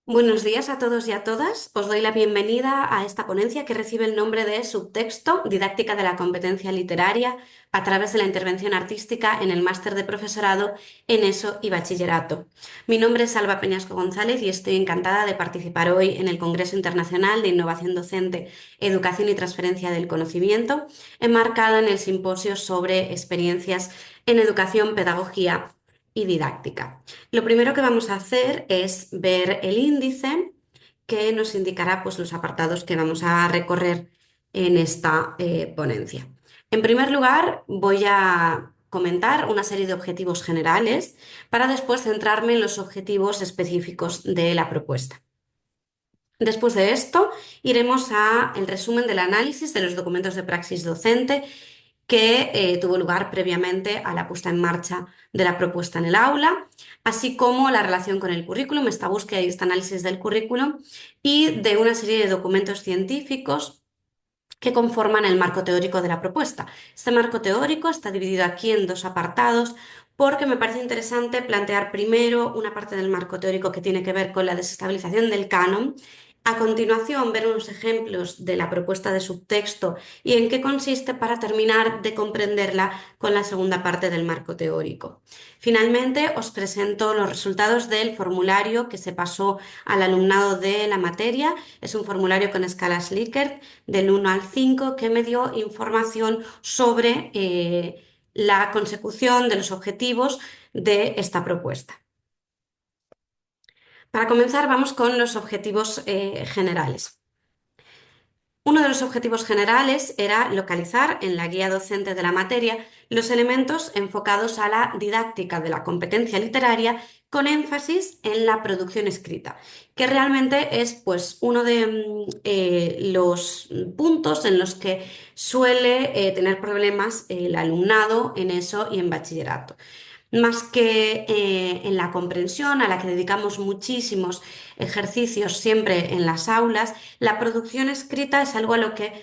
Buenos días a todos y a todas. Os doy la bienvenida a esta ponencia que recibe el nombre de Subtexto, Didáctica de la Competencia Literaria a través de la intervención artística en el máster de profesorado en ESO y Bachillerato. Mi nombre es Alba Peñasco González y estoy encantada de participar hoy en el Congreso Internacional de Innovación Docente, Educación y Transferencia del Conocimiento, enmarcado en el simposio sobre experiencias en educación, pedagogía y didáctica. Lo primero que vamos a hacer es ver el índice que nos indicará pues, los apartados que vamos a recorrer en esta ponencia. En primer lugar, voy a comentar una serie de objetivos generales para después centrarme en los objetivos específicos de la propuesta. Después de esto, iremos a el resumen del análisis de los documentos de praxis docente que tuvo lugar previamente a la puesta en marcha de la propuesta en el aula, así como la relación con el currículum, esta búsqueda y este análisis del currículum, y de una serie de documentos científicos que conforman el marco teórico de la propuesta. Este marco teórico está dividido aquí en dos apartados porque me parece interesante plantear primero una parte del marco teórico que tiene que ver con la desestabilización del canon. A continuación, ver unos ejemplos de la propuesta de subtexto y en qué consiste para terminar de comprenderla con la segunda parte del marco teórico. Finalmente, os presento los resultados del formulario que se pasó al alumnado de la materia. Es un formulario con escalas Likert del 1 al 5 que me dio información sobre la consecución de los objetivos de esta propuesta. Para comenzar, vamos con los objetivos generales. Uno de los objetivos generales era localizar en la guía docente de la materia los elementos enfocados a la didáctica de la competencia literaria con énfasis en la producción escrita, que realmente es pues, uno de los puntos en los que suele tener problemas el alumnado en ESO y en bachillerato. Más que en la comprensión, a la que dedicamos muchísimos ejercicios siempre en las aulas, la producción escrita es algo a lo que,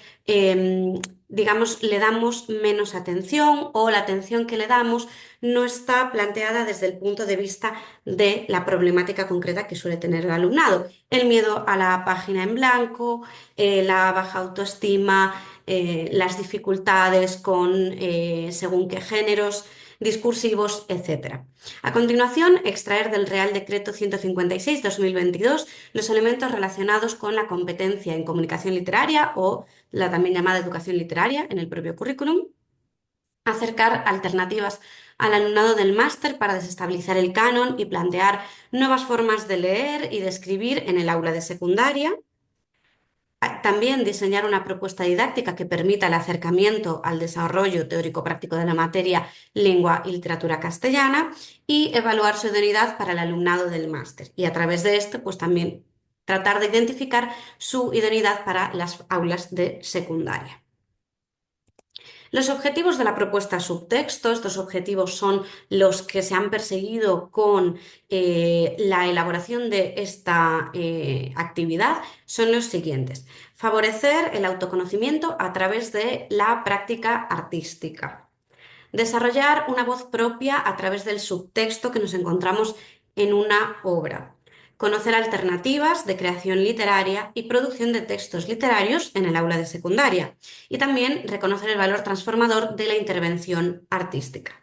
digamos, le damos menos atención o la atención que le damos no está planteada desde el punto de vista de la problemática concreta que suele tener el alumnado. El miedo a la página en blanco, la baja autoestima, las dificultades con según qué géneros discursivos, etc. A continuación, extraer del Real Decreto 156/2022 los elementos relacionados con la competencia en comunicación literaria o la también llamada educación literaria en el propio currículum, acercar alternativas al alumnado del máster para desestabilizar el canon y plantear nuevas formas de leer y de escribir en el aula de secundaria. También diseñar una propuesta didáctica que permita el acercamiento al desarrollo teórico-práctico de la materia lengua y literatura castellana y evaluar su idoneidad para el alumnado del máster. Y a través de esto, pues también tratar de identificar su idoneidad para las aulas de secundaria. Los objetivos de la propuesta subtexto, estos objetivos son los que se han perseguido con la elaboración de esta actividad, son los siguientes. Favorecer el autoconocimiento a través de la práctica artística. Desarrollar una voz propia a través del subtexto que nos encontramos en una obra. Conocer alternativas de creación literaria y producción de textos literarios en el aula de secundaria. Y también reconocer el valor transformador de la intervención artística.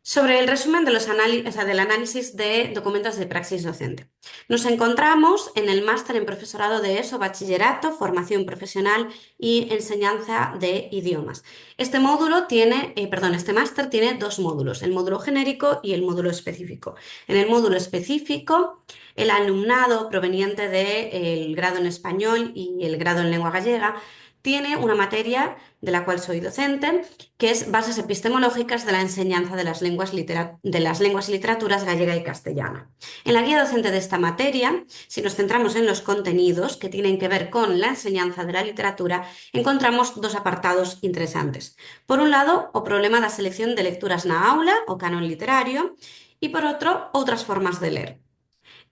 Sobre el resumen de del análisis de documentos de praxis docente. Nos encontramos en el máster en profesorado de ESO, bachillerato, formación profesional y enseñanza de idiomas. Este este máster tiene dos módulos, el módulo genérico y el módulo específico. En el módulo específico, el alumnado proveniente del grado en español y el grado en lengua gallega tiene una materia de la cual soy docente, que es Bases epistemológicas de la enseñanza de las lenguas y literaturas gallega y castellana. En la guía docente de esta materia, si nos centramos en los contenidos que tienen que ver con la enseñanza de la literatura, encontramos dos apartados interesantes. Por un lado, o problema da selección de lecturas na aula, o canon literario, y por otro, outras formas de leer.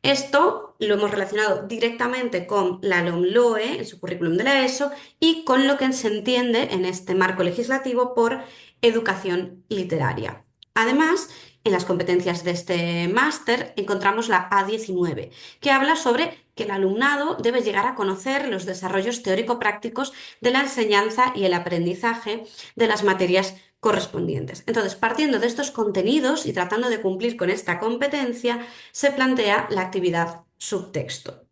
Esto lo hemos relacionado directamente con la LOMLOE en su currículum de la ESO y con lo que se entiende en este marco legislativo por educación literaria. Además, En las competencias de este máster encontramos la A19, que habla sobre que el alumnado debe llegar a conocer los desarrollos teórico-prácticos de la enseñanza y el aprendizaje de las materias correspondientes. Entonces, partiendo de estos contenidos y tratando de cumplir con esta competencia, se plantea la actividad subtexto.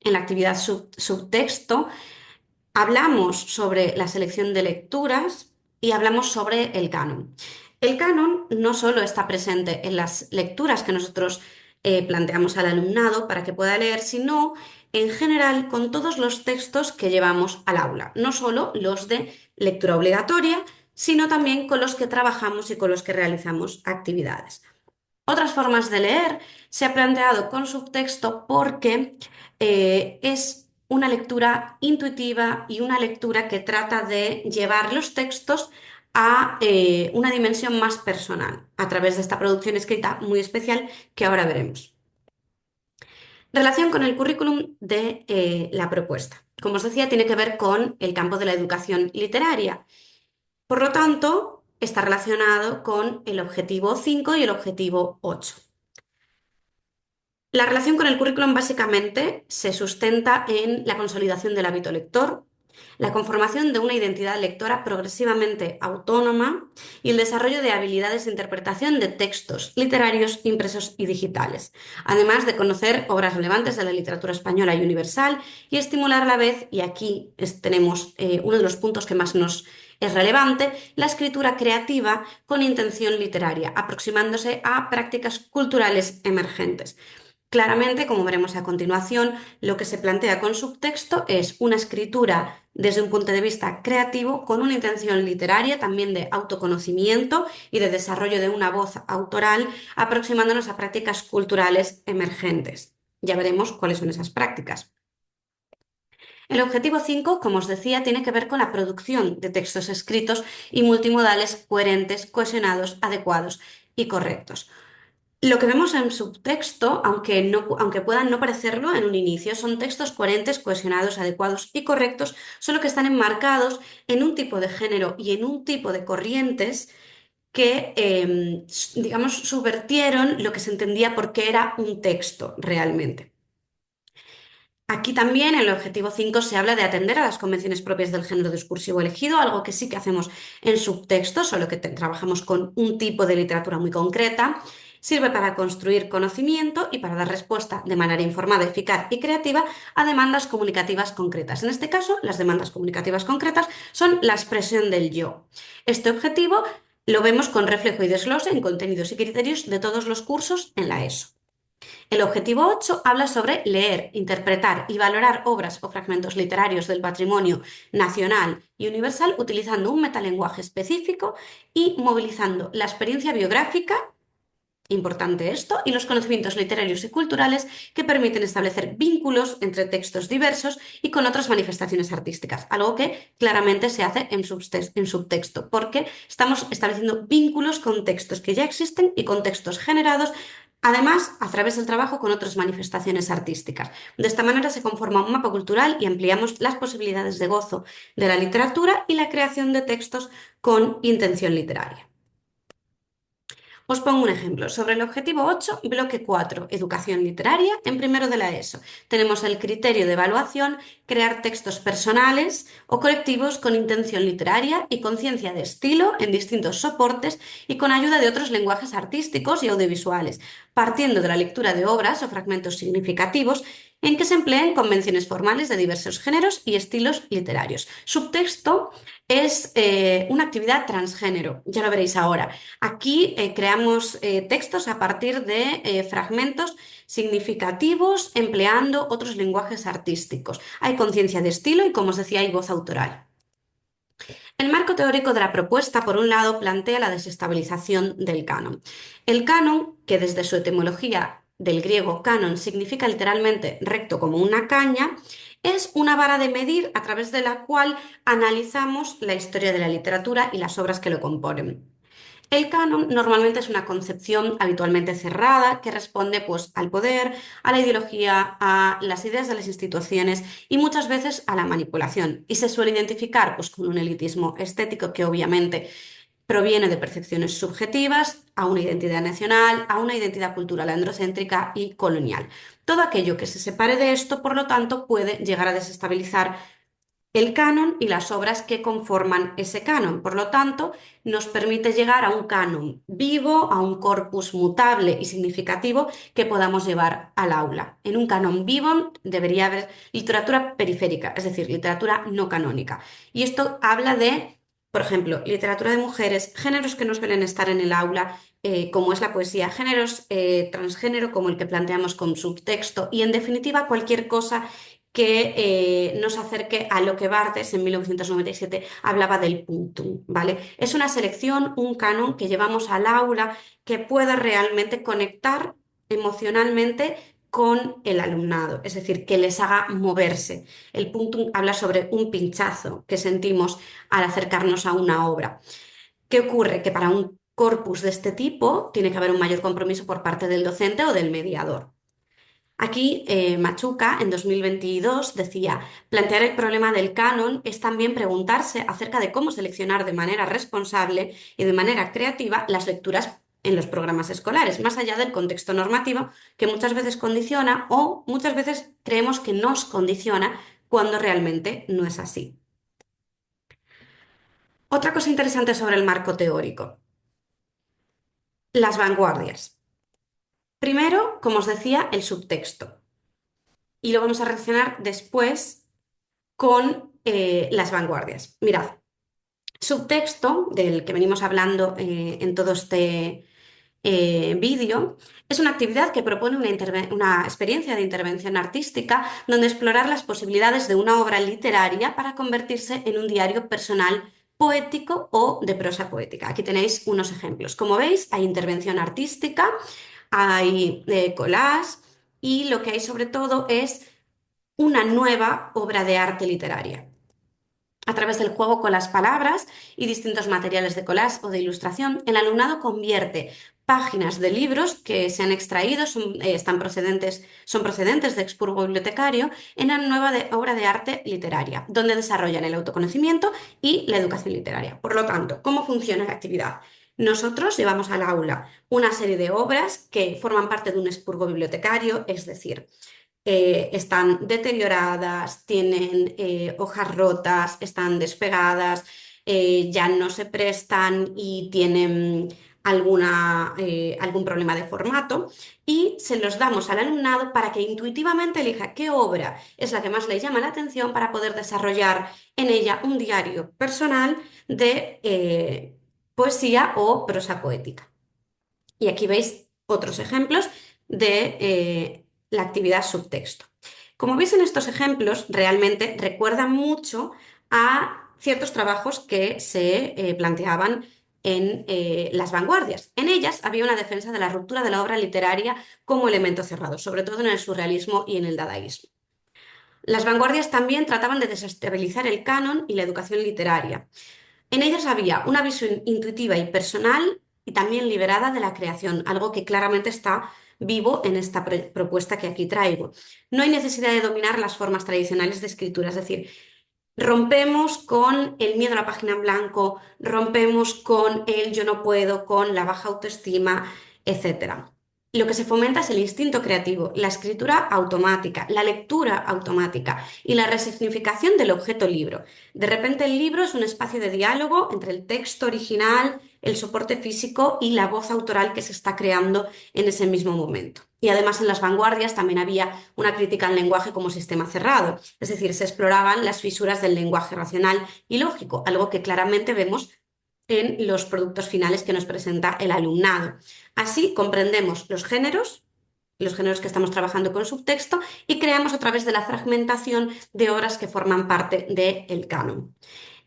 En la actividad subtexto hablamos sobre la selección de lecturas y hablamos sobre el canon. El canon no solo está presente en las lecturas que nosotros planteamos al alumnado para que pueda leer, sino en general con todos los textos que llevamos al aula, no solo los de lectura obligatoria, sino también con los que trabajamos y con los que realizamos actividades. Otras formas de leer se ha planteado con subtexto porque es una lectura intuitiva y una lectura que trata de llevar los textos a una dimensión más personal a través de esta producción escrita muy especial que ahora veremos. Relación con el currículum de la propuesta. Como os decía, tiene que ver con el campo de la educación literaria. Por lo tanto, está relacionado con el objetivo 5 y el objetivo 8. La relación con el currículum básicamente se sustenta en la consolidación del hábito lector, la conformación de una identidad lectora progresivamente autónoma y el desarrollo de habilidades de interpretación de textos literarios impresos y digitales, además de conocer obras relevantes de la literatura española y universal y estimular a la vez, y aquí tenemos uno de los puntos que más nos es relevante, la escritura creativa con intención literaria, aproximándose a prácticas culturales emergentes. Claramente, como veremos a continuación, lo que se plantea con subtexto es una escritura desde un punto de vista creativo con una intención literaria, también de autoconocimiento y de desarrollo de una voz autoral, aproximándonos a prácticas culturales emergentes. Ya veremos cuáles son esas prácticas. El objetivo 5, como os decía, tiene que ver con la producción de textos escritos y multimodales coherentes, cohesionados, adecuados y correctos. Lo que vemos en subtexto, aunque puedan no parecerlo en un inicio, son textos coherentes, cohesionados, adecuados y correctos, solo que están enmarcados en un tipo de género y en un tipo de corrientes que, digamos, subvertieron lo que se entendía por qué era un texto realmente. Aquí también en el objetivo 5 se habla de atender a las convenciones propias del género discursivo elegido, algo que sí que hacemos en subtexto, solo que trabajamos con un tipo de literatura muy concreta. Sirve para construir conocimiento y para dar respuesta de manera informada, eficaz y creativa a demandas comunicativas concretas. En este caso, las demandas comunicativas concretas son la expresión del yo. Este objetivo lo vemos con reflejo y desglose en contenidos y criterios de todos los cursos en la ESO. El objetivo 8 habla sobre leer, interpretar y valorar obras o fragmentos literarios del patrimonio nacional y universal utilizando un metalenguaje específico y movilizando la experiencia biográfica, importante esto, y los conocimientos literarios y culturales que permiten establecer vínculos entre textos diversos y con otras manifestaciones artísticas, algo que claramente se hace en subtexto, porque estamos estableciendo vínculos con textos que ya existen y con textos generados, además a través del trabajo con otras manifestaciones artísticas. De esta manera se conforma un mapa cultural y ampliamos las posibilidades de gozo de la literatura y la creación de textos con intención literaria. Os pongo un ejemplo. Sobre el objetivo 8, bloque 4, educación literaria, en primero de la ESO. Tenemos el criterio de evaluación, crear textos personales o colectivos con intención literaria y conciencia de estilo en distintos soportes y con ayuda de otros lenguajes artísticos y audiovisuales, partiendo de la lectura de obras o fragmentos significativos en que se empleen convenciones formales de diversos géneros y estilos literarios. Subtexto es una actividad transgénero, ya lo veréis ahora. Aquí creamos textos a partir de fragmentos significativos empleando otros lenguajes artísticos. Hay conciencia de estilo y, como os decía, hay voz autoral. El marco teórico de la propuesta, por un lado, plantea la desestabilización del canon. El canon, que desde su etimología del griego canon significa literalmente recto como una caña, es una vara de medir a través de la cual analizamos la historia de la literatura y las obras que lo componen. El canon normalmente es una concepción habitualmente cerrada que responde pues, al poder, a la ideología, a las ideas de las instituciones y muchas veces a la manipulación. Y se suele identificar pues, con un elitismo estético que obviamente proviene de percepciones subjetivas a una identidad nacional, a una identidad cultural androcéntrica y colonial. Todo aquello que se separe de esto, por lo tanto, puede llegar a desestabilizar el canon y las obras que conforman ese canon. Por lo tanto, nos permite llegar a un canon vivo, a un corpus mutable y significativo que podamos llevar al aula. En un canon vivo debería haber literatura periférica, es decir, literatura no canónica. Y esto habla de, por ejemplo, literatura de mujeres, géneros que no suelen estar en el aula, como es la poesía, géneros transgénero, como el que planteamos con subtexto, y en definitiva cualquier cosa que nos acerque a lo que Barthes en 1997 hablaba del puntum, ¿vale? Es una selección, un canon que llevamos al aula que pueda realmente conectar emocionalmente con el alumnado, es decir, que les haga moverse. El puntum habla sobre un pinchazo que sentimos al acercarnos a una obra. ¿Qué ocurre? Que para un corpus de este tipo tiene que haber un mayor compromiso por parte del docente o del mediador. Aquí, Machuca, en 2022, decía, plantear el problema del canon es también preguntarse acerca de cómo seleccionar de manera responsable y de manera creativa las lecturas en los programas escolares, más allá del contexto normativo que muchas veces condiciona o muchas veces creemos que nos condiciona cuando realmente no es así. Otra cosa interesante sobre el marco teórico, las vanguardias. Primero, como os decía, el subtexto. Y lo vamos a relacionar después con las vanguardias. Mirad, subtexto, del que venimos hablando en todo este vídeo, es una actividad que propone una experiencia de intervención artística donde explorar las posibilidades de una obra literaria para convertirse en un diario personal poético o de prosa poética. Aquí tenéis unos ejemplos. Como veis, hay intervención artística, hay collage y lo que hay sobre todo es una nueva obra de arte literaria. A través del juego con las palabras y distintos materiales de collage o de ilustración, el alumnado convierte páginas de libros que se han extraído, son procedentes de expurgo bibliotecario, en una nueva obra de arte literaria, donde desarrollan el autoconocimiento y la educación literaria. Por lo tanto, ¿cómo funciona la actividad? Nosotros llevamos al aula una serie de obras que forman parte de un expurgo bibliotecario, es decir, están deterioradas, tienen hojas rotas, están despegadas, ya no se prestan y tienen algún problema de formato y se los damos al alumnado para que intuitivamente elija qué obra es la que más le llama la atención para poder desarrollar en ella un diario personal de poesía o prosa poética. Y aquí veis otros ejemplos de la actividad subtexto. Como veis en estos ejemplos, realmente recuerdan mucho a ciertos trabajos que se planteaban en las vanguardias. En ellas había una defensa de la ruptura de la obra literaria como elemento cerrado, sobre todo en el surrealismo y en el dadaísmo. Las vanguardias también trataban de desestabilizar el canon y la educación literaria. En ellas había una visión intuitiva y personal y también liberada de la creación, algo que claramente está vivo en esta propuesta que aquí traigo. No hay necesidad de dominar las formas tradicionales de escritura, es decir, rompemos con el miedo a la página en blanco, rompemos con el yo no puedo, con la baja autoestima, etcétera. Lo que se fomenta es el instinto creativo, la escritura automática, la lectura automática y la resignificación del objeto libro. De repente el libro es un espacio de diálogo entre el texto original, el soporte físico y la voz autoral que se está creando en ese mismo momento. Y además en las vanguardias también había una crítica al lenguaje como sistema cerrado, es decir, se exploraban las fisuras del lenguaje racional y lógico, algo que claramente vemos en los productos finales que nos presenta el alumnado. Así comprendemos los géneros que estamos trabajando con subtexto y creamos a través de la fragmentación de obras que forman parte del canon.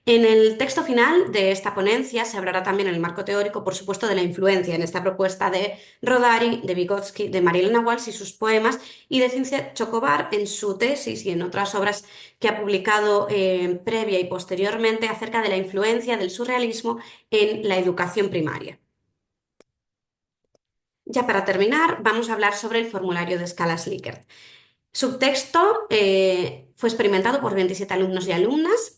En el texto final de esta ponencia se hablará también en el marco teórico, por supuesto, de la influencia en esta propuesta de Rodari, de Vygotsky, de Marilena Walsh y sus poemas, y de Cinzia Chocobar en su tesis y en otras obras que ha publicado previa y posteriormente acerca de la influencia del surrealismo en la educación primaria. Ya para terminar, vamos a hablar sobre el formulario de escalas Likert. Subtexto fue experimentado por 27 alumnos y alumnas.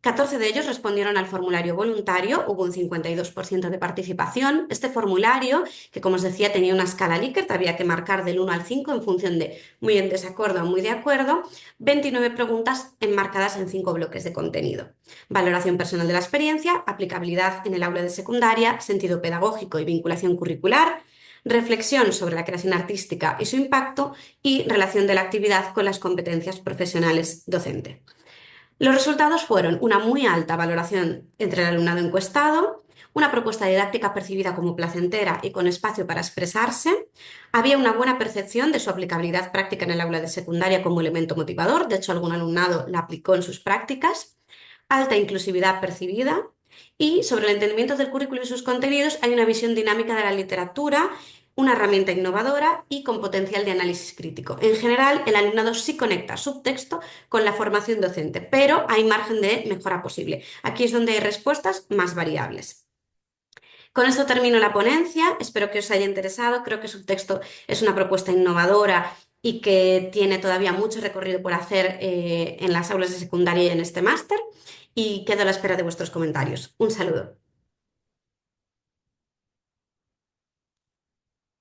14 de ellos respondieron al formulario voluntario, hubo un 52% de participación. Este formulario, que como os decía tenía una escala Likert, había que marcar del 1 al 5 en función de muy en desacuerdo o muy de acuerdo, 29 preguntas enmarcadas en 5 bloques de contenido. Valoración personal de la experiencia, aplicabilidad en el aula de secundaria, sentido pedagógico y vinculación curricular, reflexión sobre la creación artística y su impacto y relación de la actividad con las competencias profesionales docente. Los resultados fueron una muy alta valoración entre el alumnado encuestado, una propuesta didáctica percibida como placentera y con espacio para expresarse, había una buena percepción de su aplicabilidad práctica en el aula de secundaria como elemento motivador, de hecho algún alumnado la aplicó en sus prácticas, alta inclusividad percibida y sobre el entendimiento del currículo y sus contenidos hay una visión dinámica de la literatura, una herramienta innovadora y con potencial de análisis crítico. En general, el alumnado sí conecta subtexto con la formación docente, pero hay margen de mejora posible. Aquí es donde hay respuestas más variables. Con esto termino la ponencia, espero que os haya interesado, creo que Subtexto es una propuesta innovadora y que tiene todavía mucho recorrido por hacer en las aulas de secundaria y en este máster y quedo a la espera de vuestros comentarios. Un saludo.